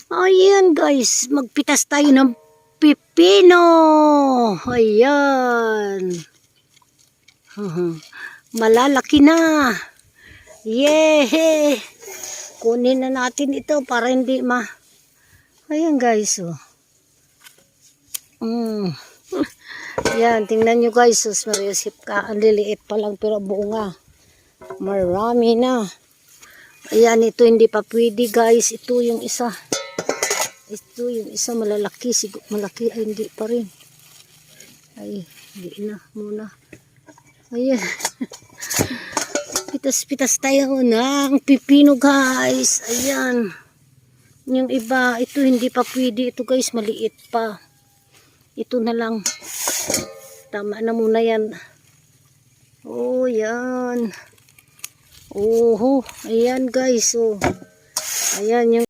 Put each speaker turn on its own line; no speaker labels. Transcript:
Ayan guys, magpitas tayo ng pipino. Ayan. Malalaki na. Yay! Kunin na natin ito para hindi Ayan guys, oh. Ayan, tingnan nyo guys. Sus, marisip ka. Ang liliit pa lang pero bunga. Marami na. Ayan, ito hindi pa pwede guys. Ito yung isa. Ito yung isa malalaki. Malaki ay hindi pa rin. Ay, hindi na muna. Ayan. Pitas-pitas tayo ng pipino guys. Ayan. Yung iba, ito hindi pa pwede. Ito guys, maliit pa. Ito na lang. Tama na muna yan. Oh, yan. Oh, ayan guys. Oh. Ayan yung